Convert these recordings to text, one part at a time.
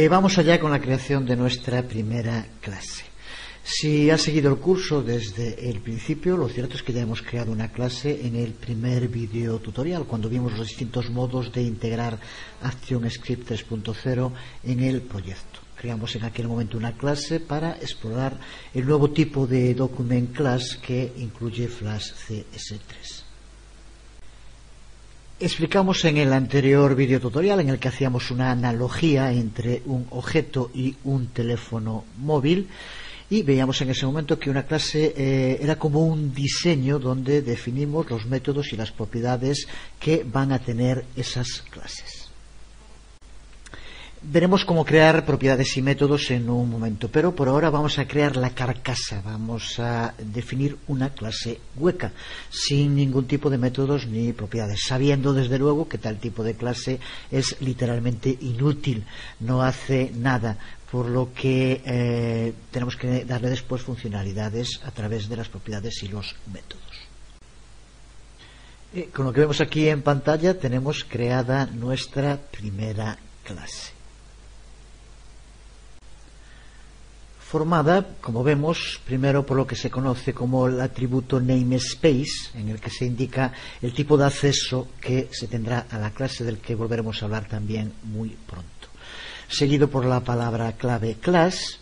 Vamos allá con la creación de nuestra primera clase. Si has seguido el curso desde el principio, lo cierto es que ya hemos creado una clase en el primer video tutorial, cuando vimos los distintos modos de integrar ActionScript 3.0 en el proyecto. Creamos en aquel momento una clase para explorar el nuevo tipo de document class que incluye Flash CS3. Explicamos en el anterior video tutorial, en el que hacíamos una analogía entre un objeto y un teléfono móvil, y veíamos en ese momento que una clase era como un diseño donde definimos los métodos y las propiedades que van a tener esas clases. Veremos cómo crear propiedades y métodos en un momento, pero por ahora vamos a crear la carcasa. Vamos a definir una clase hueca, sin ningún tipo de métodos ni propiedades, sabiendo desde luego que tal tipo de clase es literalmente inútil, no hace nada, por lo que tenemos que darle después funcionalidades a través de las propiedades y los métodos. Con lo que vemos aquí en pantalla tenemos creada nuestra primera clase, formada, como vemos, primero por lo que se conoce como el atributo namespace, en el que se indica el tipo de acceso que se tendrá a la clase, del que volveremos a hablar también muy pronto, seguido por la palabra clave class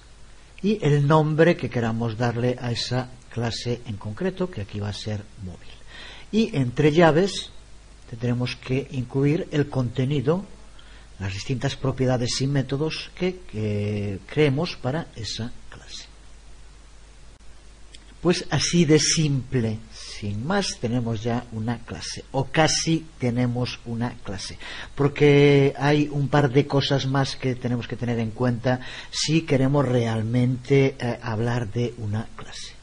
y el nombre que queramos darle a esa clase en concreto, que aquí va a ser móvil. Y entre llaves tendremos que incluir el contenido, las distintas propiedades y métodos que creemos para esa clase. Pues así de simple, sin más, tenemos ya una clase, o casi tenemos una clase, porque hay un par de cosas más que tenemos que tener en cuenta si queremos realmente hablar de una clase.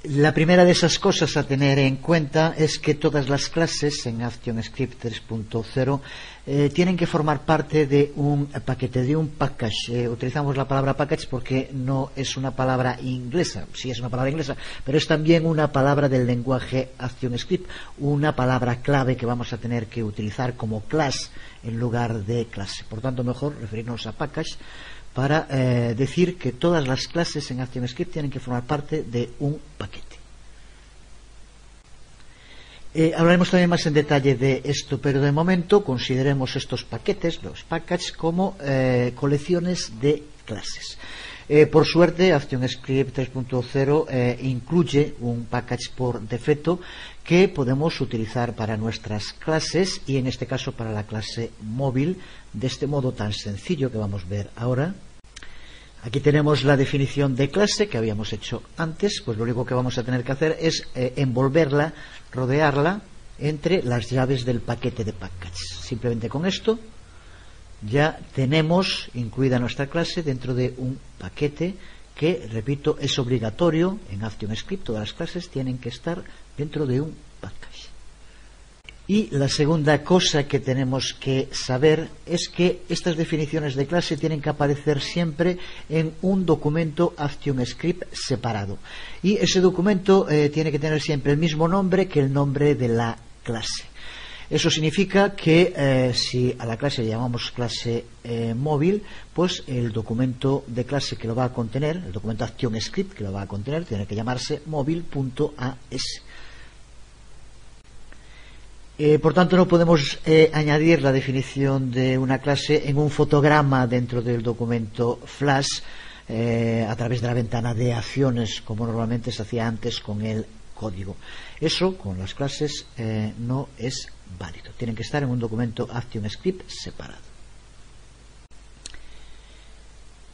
La primera de esas cosas a tener en cuenta es que todas las clases en ActionScript 3.0 tienen que formar parte de un paquete, de un package. Utilizamos la palabra package porque no es una palabra inglesa, sí es una palabra inglesa, pero es también una palabra del lenguaje ActionScript, una palabra clave que vamos a tener que utilizar como class en lugar de clase. Por tanto, mejor referirnos a package para decir que todas las clases en ActionScript tienen que formar parte de un paquete. Hablaremos también más en detalle de esto, pero de momento consideremos estos paquetes, los packages, como colecciones de clases. Por suerte, ActionScript 3.0 incluye un package por defecto que podemos utilizar para nuestras clases, y en este caso para la clase móvil, de este modo tan sencillo que vamos a ver ahora. Aquí tenemos la definición de clase que habíamos hecho antes. Pues lo único que vamos a tener que hacer es envolverla, rodearla entre las llaves del paquete de package. Simplemente con esto ya tenemos incluida nuestra clase dentro de un paquete que, repito, es obligatorio en ActionScript. Todas las clases tienen que estar dentro de un package. Y la segunda cosa que tenemos que saber es que estas definiciones de clase tienen que aparecer siempre en un documento ActionScript separado. Y ese documento tiene que tener siempre el mismo nombre que el nombre de la clase. Eso significa que si a la clase le llamamos clase móvil, pues el documento de clase que lo va a contener, el documento ActionScript que lo va a contener, tiene que llamarse móvil.as. Por tanto, no podemos añadir la definición de una clase en un fotograma dentro del documento Flash a través de la ventana de acciones, como normalmente se hacía antes con el código. Eso con las clases no es válido. Tienen que estar en un documento ActionScript separado.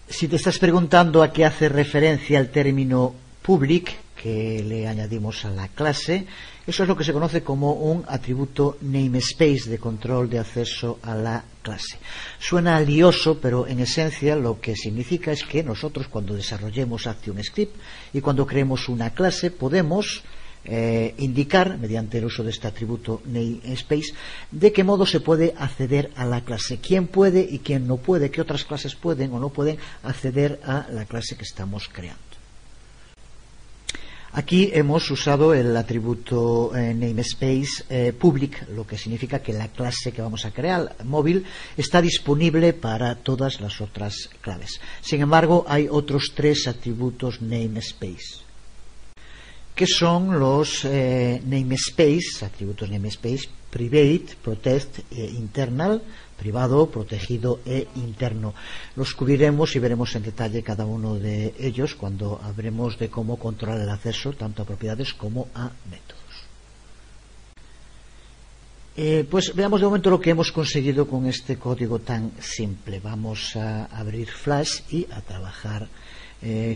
Si te estás preguntando a qué hace referencia el término public que le añadimos a la clase, eso es lo que se conoce como un atributo namespace de control de acceso a la clase. Suena lioso, pero en esencia lo que significa es que nosotros, cuando desarrollemos ActionScript y cuando creemos una clase, podemos indicar, mediante el uso de este atributo namespace, de qué modo se puede acceder a la clase, quién puede y quién no puede, qué otras clases pueden o no pueden acceder a la clase que estamos creando. Aquí hemos usado el atributo namespace public, lo que significa que la clase que vamos a crear, móvil, está disponible para todas las otras claves. Sin embargo, hay otros 3 atributos namespace, que son los namespace, atributos namespace, private, protect e internal, privado, protegido e interno. Los cubriremos y veremos en detalle cada uno de ellos cuando hablemos de cómo controlar el acceso tanto a propiedades como a métodos. Pues veamos de momento lo que hemos conseguido con este código tan simple. Vamos a abrir Flash y a trabajar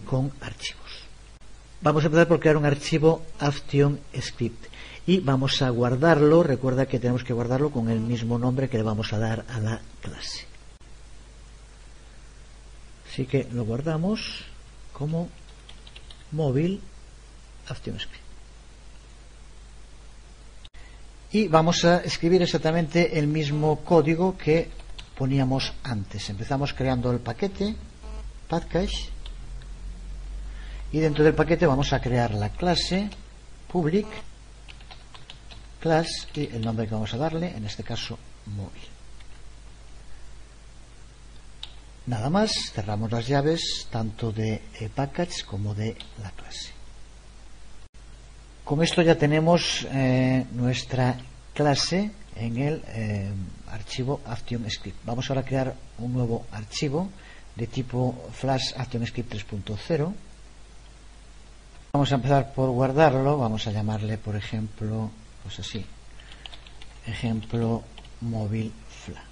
con archivos. Vamos a empezar por crear un archivo ActionScript y vamos a guardarlo. Recuerda que tenemos que guardarlo con el mismo nombre que le vamos a dar a la clase. Así que lo guardamos como móvil ActionScript. Y vamos a escribir exactamente el mismo código que poníamos antes. Empezamos creando el paquete package y dentro del paquete vamos a crear la clase public class y el nombre que vamos a darle, en este caso móvil. Nada más, cerramos las llaves tanto de package como de la clase. Con esto ya tenemos nuestra clase en el archivo ActionScript. Vamos ahora a crear un nuevo archivo de tipo Flash ActionScript 3.0. Vamos a empezar por guardarlo. Vamos a llamarle, por ejemplo, pues así, ejemplo móvil fla.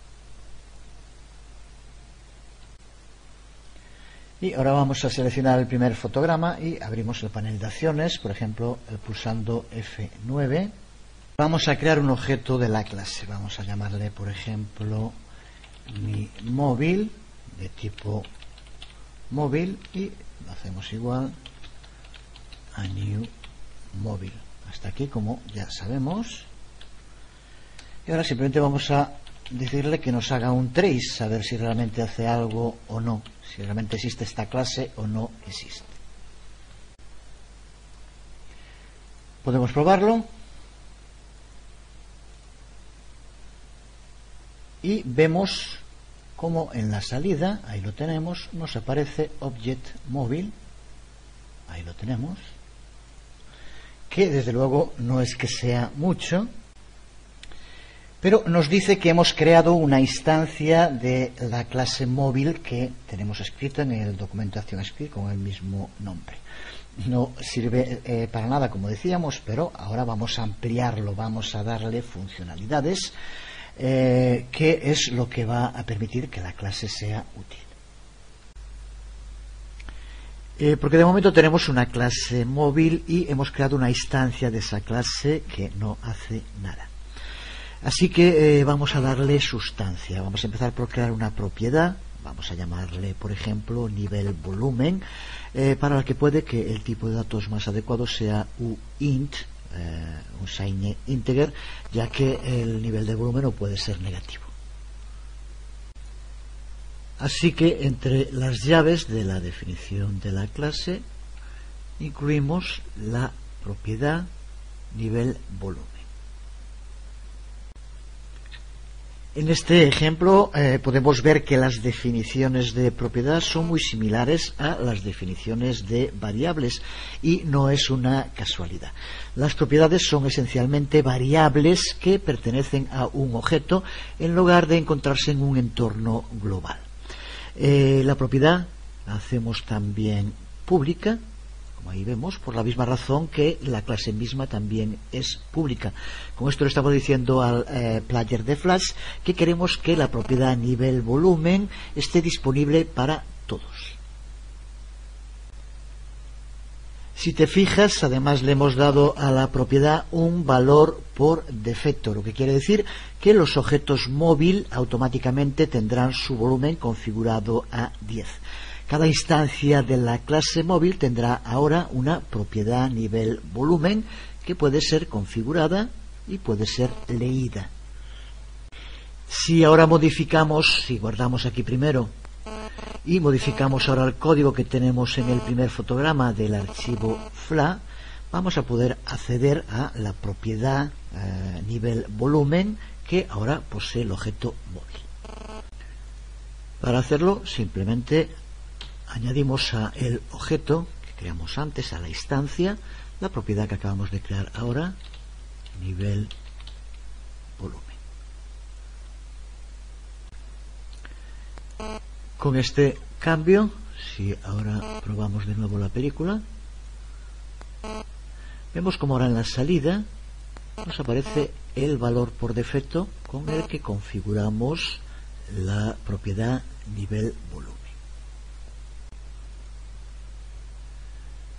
Y ahora vamos a seleccionar el primer fotograma y abrimos el panel de acciones, por ejemplo, pulsando F9. Vamos a crear un objeto de la clase. Vamos a llamarle, por ejemplo, mi móvil, de tipo móvil, y lo hacemos igual a new móvil. Hasta aquí, como ya sabemos. Y ahora simplemente vamos a decirle que nos haga un trace, a ver si realmente hace algo o no, si realmente existe esta clase o no existe. Podemos probarlo y vemos como en la salida, ahí lo tenemos, nos aparece Object Móvil, ahí lo tenemos, que desde luego no es que sea mucho, pero nos dice que hemos creado una instancia de la clase móvil que tenemos escrita en el documento ActionScript con el mismo nombre. No sirve para nada, como decíamos, pero ahora vamos a ampliarlo, vamos a darle funcionalidades, que es lo que va a permitir que la clase sea útil. Porque de momento tenemos una clase móvil y hemos creado una instancia de esa clase que no hace nada. Así que vamos a darle sustancia. Vamos a empezar por crear una propiedad. Vamos a llamarle, por ejemplo, nivel volumen, para la que puede que el tipo de datos más adecuado sea uint, un sign integer, ya que el nivel de volumen no puede ser negativo. Así que entre las llaves de la definición de la clase incluimos la propiedad nivel volumen. En este ejemplo podemos ver que las definiciones de propiedad son muy similares a las definiciones de variables y no es una casualidad. Las propiedades son esencialmente variables que pertenecen a un objeto en lugar de encontrarse en un entorno global. La propiedad la hacemos también pública, como ahí vemos, por la misma razón que la clase misma también es pública. Con esto le estamos diciendo al player de Flash que queremos que la propiedad nivel volumen esté disponible para todos. Si te fijas, además le hemos dado a la propiedad un valor por defecto, lo que quiere decir que los objetos móvil automáticamente tendrán su volumen configurado a 10. Cada instancia de la clase móvil tendrá ahora una propiedad nivel volumen que puede ser configurada y puede ser leída. Si ahora modificamos, si guardamos aquí primero y modificamos ahora el código que tenemos en el primer fotograma del archivo fla, vamos a poder acceder a la propiedad nivel volumen que ahora posee el objeto móvil. Para hacerlo, simplemente añadimos a el objeto que creamos antes, a la instancia, la propiedad que acabamos de crear ahora, nivel volumen. Con este cambio, si ahora probamos de nuevo la película, vemos como ahora en la salida nos aparece el valor por defecto con el que configuramos la propiedad nivel volumen.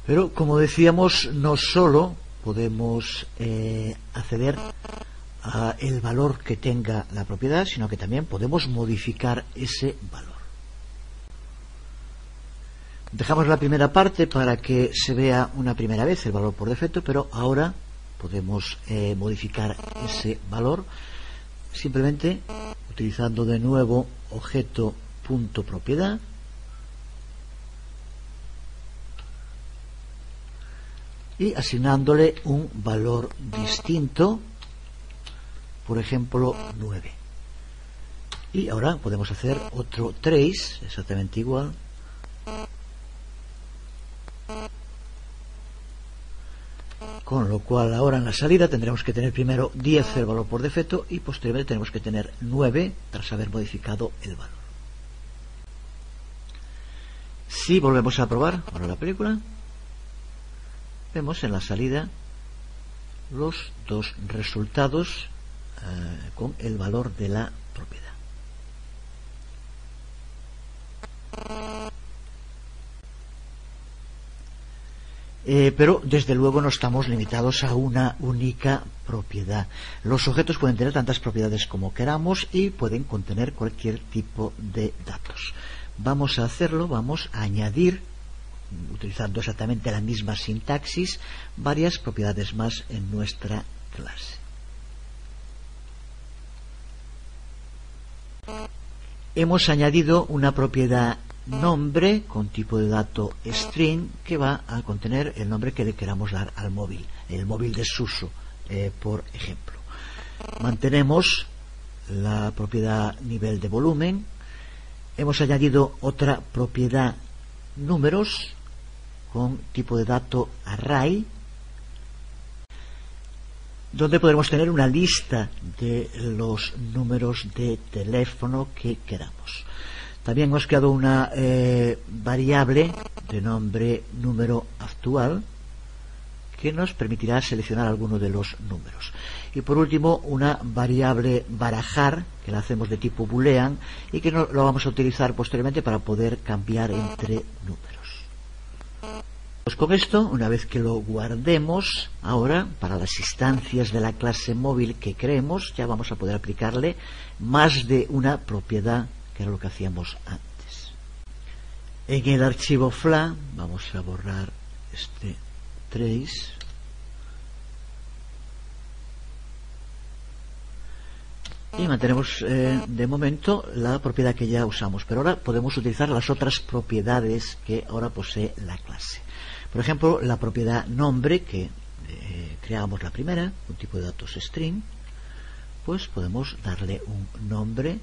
Pero como decíamos, no solo podemos acceder a el valor que tenga la propiedad, sino que también podemos modificar ese valor. Dejamos la primera parte para que se vea una primera vez el valor por defecto, pero ahora podemos modificar ese valor simplemente utilizando de nuevo objeto.propiedad y asignándole un valor distinto, por ejemplo 9. Y ahora podemos hacer otro trace exactamente igual, con lo cual ahora en la salida tendremos que tener primero 10 el valor por defecto y posteriormente tenemos que tener 9 tras haber modificado el valor. Si volvemos a probar ahora la película, vemos en la salida los dos resultados con el valor de la propiedad. Pero desde luego no estamos limitados a una única propiedad. Los objetos pueden tener tantas propiedades como queramos y pueden contener cualquier tipo de datos. Vamos a hacerlo, vamos a añadir, utilizando exactamente la misma sintaxis, varias propiedades más en nuestra clase. Hemos añadido una propiedad nombre con tipo de dato string que va a contener el nombre que le queramos dar al móvil, el móvil desuso, por ejemplo. Mantenemos la propiedad nivel de volumen. Hemos añadido otra propiedad números con tipo de dato array, donde podremos tener una lista de los números de teléfono que queramos. También hemos creado una variable de nombre número actual que nos permitirá seleccionar alguno de los números. Y por último, una variable barajar, que la hacemos de tipo boolean y que lo vamos a utilizar posteriormente para poder cambiar entre números. Pues con esto, una vez que lo guardemos, ahora para las instancias de la clase móvil que creemos, ya vamos a poder aplicarle más de una propiedad, que era lo que hacíamos antes. En el archivo fla vamos a borrar este trace y mantenemos de momento la propiedad que ya usamos, pero ahora podemos utilizar las otras propiedades que ahora posee la clase. Por ejemplo, la propiedad nombre, que creamos la primera, un tipo de datos string, pues podemos darle un nombre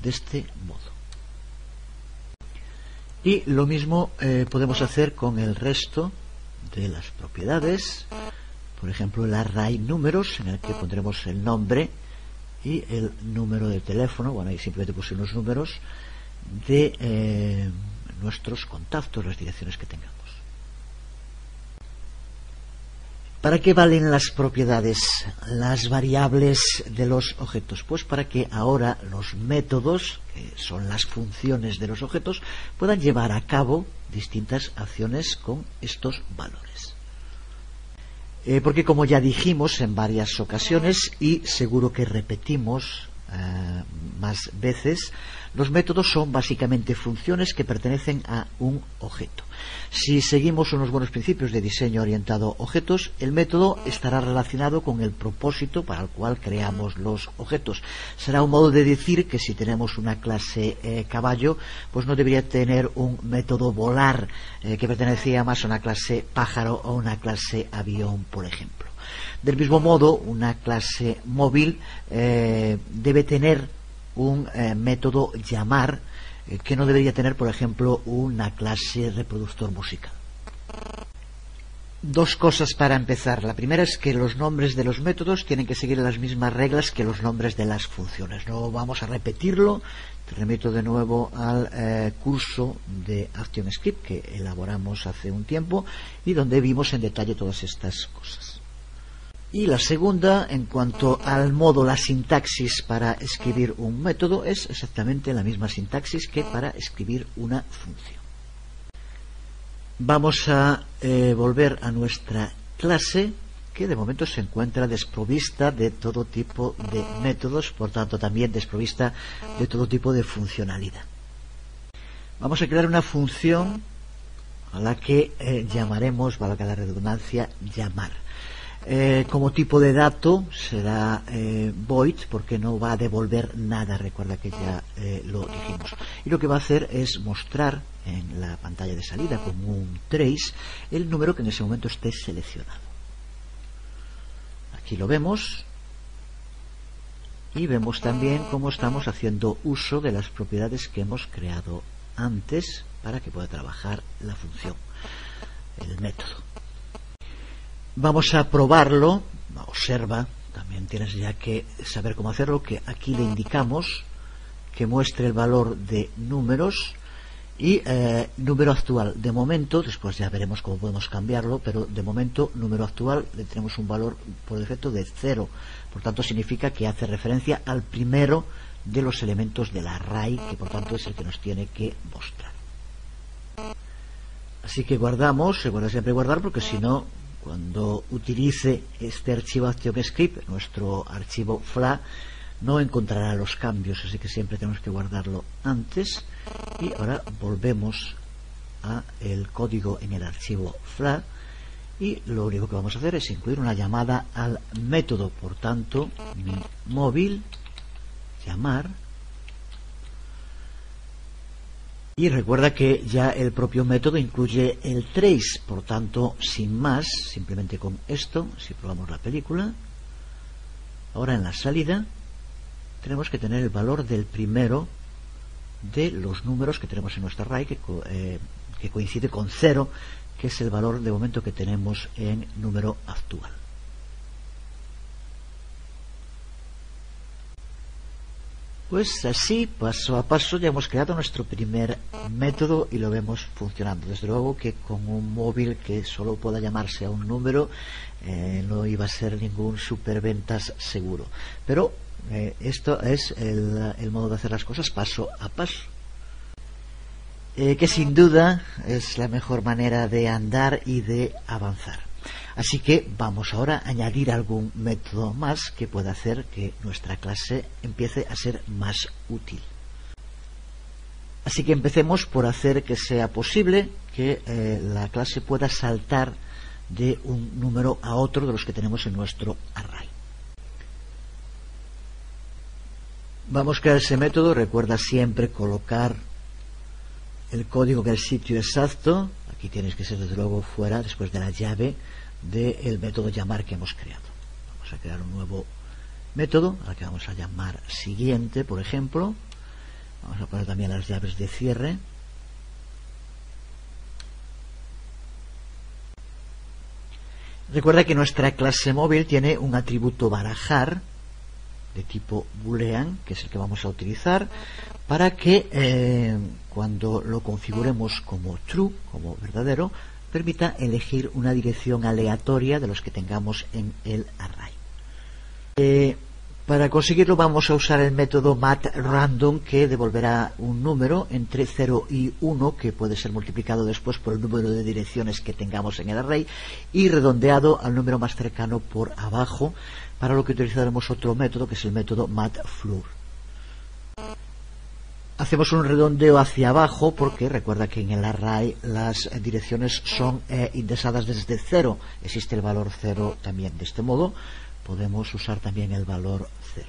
de este modo. Y lo mismo podemos hacer con el resto de las propiedades. Por ejemplo, el array números, en el que pondremos el nombre y el número de teléfono. Bueno, ahí simplemente puse unos números de nuestros contactos, las direcciones que tengamos. ¿Para qué valen las propiedades, las variables de los objetos? Pues para que ahora los métodos, que son las funciones de los objetos, puedan llevar a cabo distintas acciones con estos valores. Porque como ya dijimos en varias ocasiones, y seguro que repetimos más veces, los métodos son básicamente funciones que pertenecen a un objeto. Si seguimos unos buenos principios de diseño orientado a objetos, el método estará relacionado con el propósito para el cual creamos los objetos. Será un modo de decir que si tenemos una clase caballo, pues no debería tener un método volar que pertenecía más a una clase pájaro o una clase avión, por ejemplo. Del mismo modo, una clase móvil debe tener un método llamar que no debería tener, por ejemplo, una clase reproductor musical. Dos cosas para empezar. La primera es que los nombres de los métodos tienen que seguir las mismas reglas que los nombres de las funciones. No vamos a repetirlo. Te remito de nuevo al curso de ActionScript que elaboramos hace un tiempo y donde vimos en detalle todas estas cosas. Y la segunda, en cuanto al modo, la sintaxis para escribir un método es exactamente la misma sintaxis que para escribir una función. Vamos a volver a nuestra clase, que de momento se encuentra desprovista de todo tipo de métodos, por tanto también desprovista de todo tipo de funcionalidad. Vamos a crear una función a la que llamaremos, valga la redundancia, llamar. Como tipo de dato será void, porque no va a devolver nada, recuerda que ya lo dijimos, y lo que va a hacer es mostrar en la pantalla de salida como un trace el número que en ese momento esté seleccionado. Aquí lo vemos y vemos también cómo estamos haciendo uso de las propiedades que hemos creado antes para que pueda trabajar la función, el método. Vamos a probarlo. Observa, también tienes ya que saber cómo hacerlo, que aquí le indicamos que muestre el valor de números y número actual. De momento, después ya veremos cómo podemos cambiarlo, pero de momento número actual le tenemos un valor por defecto de 0. Por tanto significa que hace referencia al primero de los elementos del array, que por tanto es el que nos tiene que mostrar. Así que guardamos, recuerda siempre guardar, porque si no, cuando utilice este archivo ActionScript, nuestro archivo fla, no encontrará los cambios, así que siempre tenemos que guardarlo antes. Y ahora volvemos a el código en el archivo fla y lo único que vamos a hacer es incluir una llamada al método. Por tanto, mi móvil llamar. Y recuerda que ya el propio método incluye el trace, por tanto, sin más, simplemente con esto, si probamos la película, ahora en la salida tenemos que tener el valor del primero de los números que tenemos en nuestra array, que coincide con 0, que es el valor de momento que tenemos en número actual. Pues así, paso a paso, ya hemos creado nuestro primer método y lo vemos funcionando. Desde luego que con un móvil que solo pueda llamarse a un número no iba a ser ningún superventas seguro. Pero esto es el modo de hacer las cosas paso a paso. Que sin duda es la mejor manera de andar y de avanzar. Así que vamos ahora a añadir algún método más que pueda hacer que nuestra clase empiece a ser más útil. Así que empecemos por hacer que sea posible que la clase pueda saltar de un número a otro de los que tenemos en nuestro array. Vamos a crear ese método. Recuerda siempre colocar el código en el sitio exacto. Aquí tienes que ser desde luego fuera, después de la llave del método llamar que hemos creado. Vamos a crear un nuevo método al que vamos a llamar siguiente, por ejemplo. Vamos a poner también las llaves de cierre. Recuerda que nuestra clase móvil tiene un atributo barajar de tipo boolean, que es el que vamos a utilizar para que cuando lo configuremos como true, como verdadero, permita elegir una dirección aleatoria de los que tengamos en el array. Para conseguirlo vamos a usar el método mathRandom, que devolverá un número entre 0 y 1 que puede ser multiplicado después por el número de direcciones que tengamos en el array y redondeado al número más cercano por abajo, para lo que utilizaremos otro método que es el método mathFloor. hacemos un redondeo hacia abajo porque recuerda que en el array las direcciones son indexadas desde 0. Existe el valor 0 también. De este modo podemos usar también el valor 0.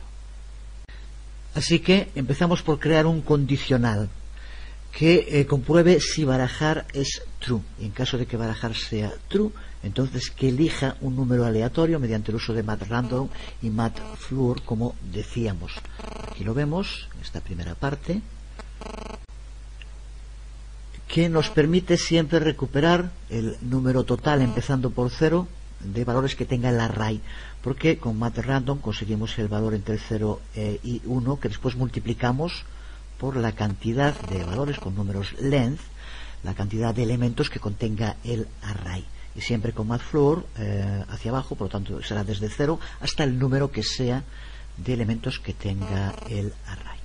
Así que empezamos por crear un condicional que compruebe si barajar es true. Y en caso de que barajar sea true, entonces que elija un número aleatorio mediante el uso de matRandom y matFloor, como decíamos. Aquí lo vemos, en esta primera parte, que nos permite siempre recuperar el número total empezando por 0 de valores que tenga el array, porque con matRandom conseguimos el valor entre 0 y 1, que después multiplicamos por la cantidad de valores con números length, la cantidad de elementos que contenga el array. Y siempre con matFloor hacia abajo, por lo tanto será desde 0 hasta el número que sea de elementos que tenga el array.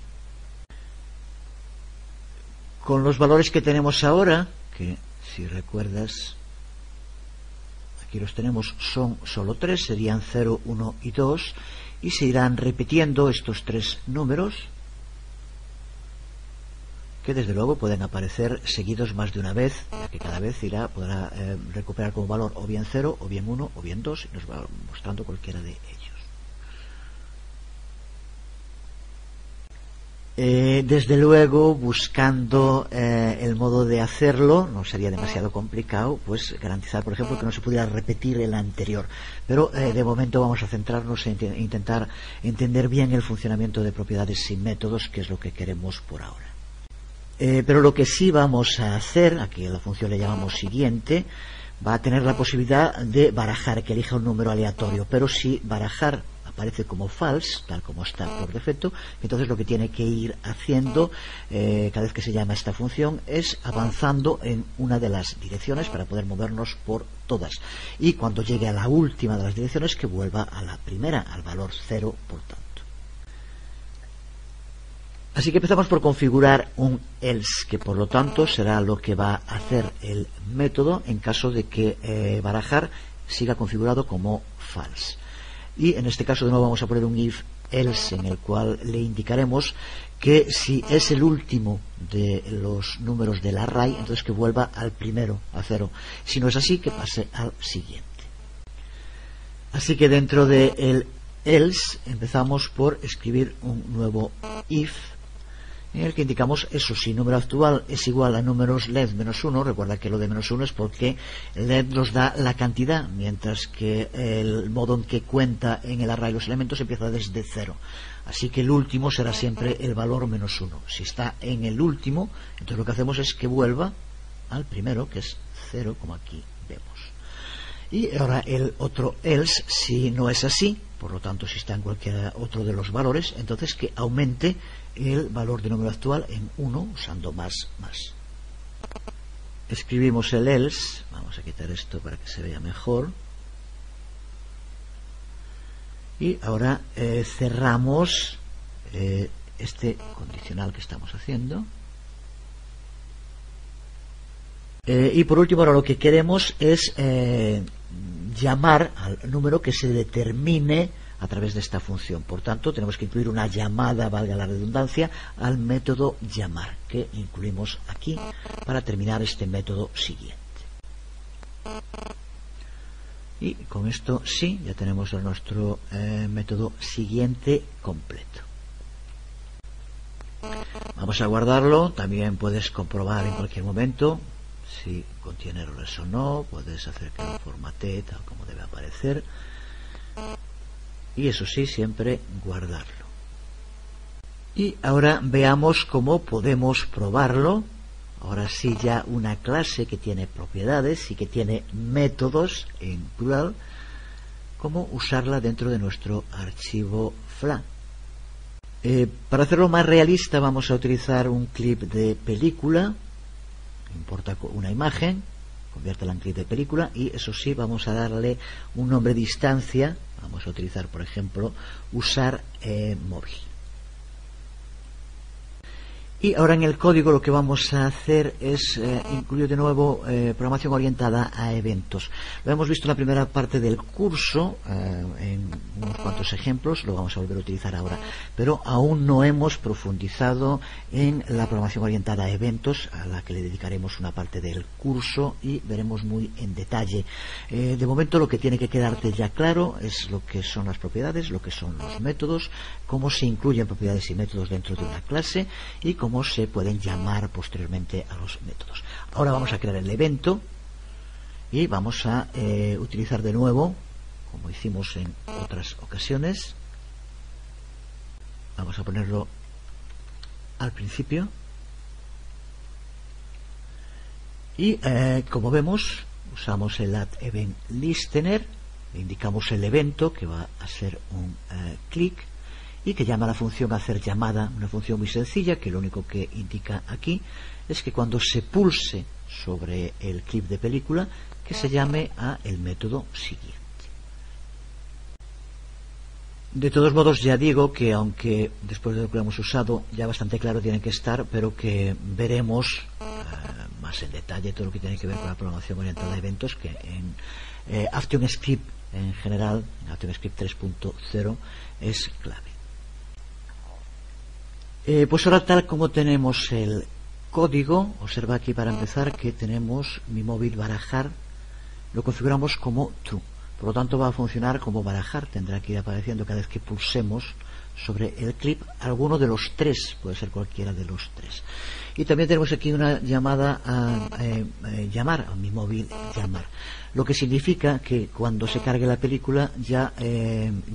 Con los valores que tenemos ahora, que si recuerdas, aquí los tenemos, son solo 3, serían 0, 1 y 2, y se irán repitiendo estos 3 números, que desde luego pueden aparecer seguidos más de una vez, ya que cada vez podrá recuperar como valor o bien 0, o bien 1, o bien 2, y nos va mostrando cualquiera de ellos. Desde luego, buscando el modo de hacerlo, no sería demasiado complicado, pues garantizar, por ejemplo, que no se pudiera repetir el anterior. Pero de momento vamos a centrarnos en intentar entender bien el funcionamiento de propiedades sin métodos, que es lo que queremos por ahora. Pero lo que sí vamos a hacer, aquí a la función le llamamos siguiente, va a tener la posibilidad de barajar, que elija un número aleatorio. Pero si barajar aparece como false, tal como está por defecto, entonces lo que tiene que ir haciendo cada vez que se llama esta función es avanzando en una de las direcciones para poder movernos por todas. Y cuando llegue a la última de las direcciones, que vuelva a la primera, al valor 0, por tanto. Así que empezamos por configurar un else, que por lo tanto será lo que va a hacer el método en caso de que barajar siga configurado como false. Y en este caso de nuevo vamos a poner un if else en el cual le indicaremos que si es el último de los números del array, entonces que vuelva al primero, a 0. Si no es así, que pase al siguiente. Así que dentro del else empezamos por escribir un nuevo if en el que indicamos eso: si número actual es igual a números length menos 1, recuerda que lo de menos 1 es porque length nos da la cantidad, mientras que el modo en que cuenta en el array los elementos empieza desde 0. Así que el último será siempre el valor menos 1. Si está en el último, entonces lo que hacemos es que vuelva al primero, que es 0, como aquí vemos. Y ahora el otro else, si no es así, por lo tanto si está en cualquier otro de los valores, entonces que aumente el valor de número actual en 1 usando más. Escribimos el else, vamos a quitar esto para que se vea mejor, y ahora cerramos este condicional que estamos haciendo. Y por último, ahora lo que queremos es llamar al número que se determine a través de esta función. Por tanto, tenemos que incluir una llamada, valga la redundancia, al método llamar, que incluimos aquí para terminar este método siguiente. Y con esto sí, ya tenemos nuestro método siguiente completo. Vamos a guardarlo. También puedes comprobar en cualquier momento si contiene errores o no. Puedes hacer que lo formatee tal como debe aparecer. Y eso sí, siempre guardarlo. Y ahora veamos cómo podemos probarlo. Ahora sí, ya una clase que tiene propiedades y que tiene métodos en plural, cómo usarla dentro de nuestro archivo Fla. Para hacerlo más realista vamos a utilizar un clip de película. Importa una imagen, conviértela en clip de película, y eso sí, vamos a darle un nombre de instancia. Vamos a utilizar, por ejemplo, usar móvil. Y ahora en el código lo que vamos a hacer es incluir de nuevo programación orientada a eventos. Lo hemos visto en la primera parte del curso, en unos cuantos ejemplos, lo vamos a volver a utilizar ahora, pero aún no hemos profundizado en la programación orientada a eventos, a la que le dedicaremos una parte del curso y veremos muy en detalle. De momento lo que tiene que quedarte ya claro es lo que son las propiedades, lo que son los métodos, cómo se incluyen propiedades y métodos dentro de una clase y cómo se pueden llamar posteriormente a los métodos. Ahora vamos a crear el evento y vamos a utilizar de nuevo, como hicimos en otras ocasiones, vamos a ponerlo al principio y como vemos usamos el add event listener, indicamos el evento que va a ser un clic y que llama a la función hacer llamada, una función muy sencilla que lo único que indica aquí es que cuando se pulse sobre el clip de película que se llame a el método siguiente. De todos modos ya digo que aunque después de lo que hemos usado ya bastante claro tiene que estar, pero que veremos más en detalle todo lo que tiene que ver con la programación orientada a eventos, que en ActionScript en general, en ActionScript 3.0 es clave. Pues ahora, tal como tenemos el código, observa aquí para empezar que tenemos mi móvil barajar, lo configuramos como true, por lo tanto va a funcionar como barajar, tendrá que ir apareciendo cada vez que pulsemos sobre el clip alguno de los tres, puede ser cualquiera de los tres. Y también tenemos aquí una llamada a llamar, a mi móvil llamar, lo que significa que cuando se cargue la película ya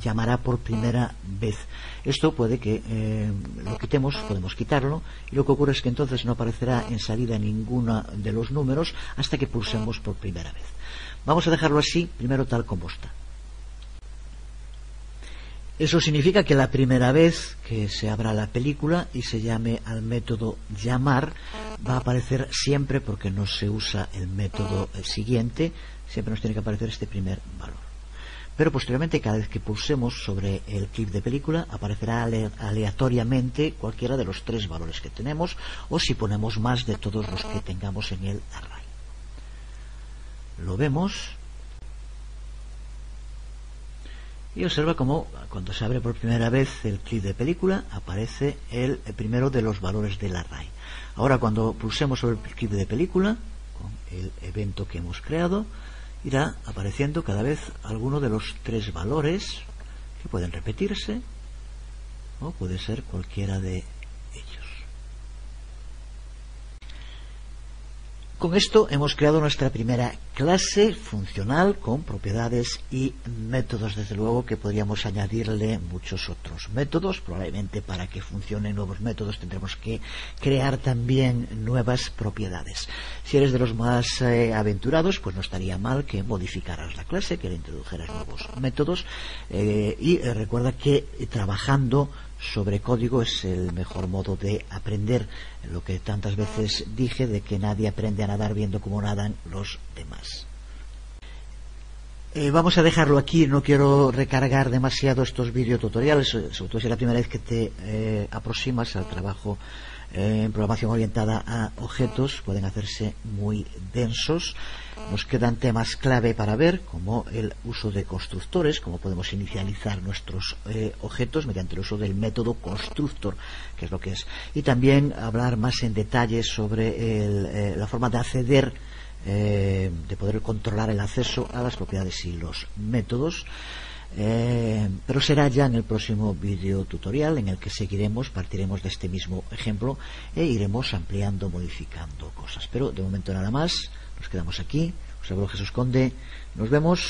llamará por primera vez. Esto puede que lo quitemos, podemos quitarlo, y lo que ocurre es que entonces no aparecerá en salida ninguno de los números hasta que pulsemos por primera vez. Vamos a dejarlo así, primero tal como está. Eso significa que la primera vez que se abra la película y se llame al método llamar, va a aparecer siempre, porque no se usa el método siguiente, siempre nos tiene que aparecer este primer valor. Pero posteriormente, cada vez que pulsemos sobre el clip de película, aparecerá aleatoriamente cualquiera de los tres valores que tenemos, o si ponemos más, de todos los que tengamos en el array. Lo vemos y observa cómo cuando se abre por primera vez el clip de película aparece el primero de los valores del array. Ahora cuando pulsemos sobre el clip de película con el evento que hemos creado, irá apareciendo cada vez alguno de los tres valores que pueden repetirse o puede ser cualquiera de ellos. Con esto hemos creado nuestra primera clase funcional con propiedades y métodos. Desde luego que podríamos añadirle muchos otros métodos. Probablemente para que funcionen nuevos métodos tendremos que crear también nuevas propiedades. Si eres de los más aventurados, pues no estaría mal que modificaras la clase, que le introdujeras nuevos métodos. Y recuerda que trabajando sobre código es el mejor modo de aprender, lo que tantas veces dije de que nadie aprende a nadar viendo cómo nadan los demás. Vamos a dejarlo aquí, no quiero recargar demasiado estos videotutoriales, sobre todo si es la primera vez que te aproximas al trabajo en programación orientada a objetos, pueden hacerse muy densos. Nos quedan temas clave para ver, como el uso de constructores, cómo podemos inicializar nuestros objetos mediante el uso del método constructor, que es lo que es, y también hablar más en detalle sobre la forma de acceder, de poder controlar el acceso a las propiedades y los métodos. Pero será ya en el próximo video tutorial en el que partiremos de este mismo ejemplo e iremos ampliando, modificando cosas. Pero de momento nada más, nos quedamos aquí. Os hablo Jesús Conde, nos vemos.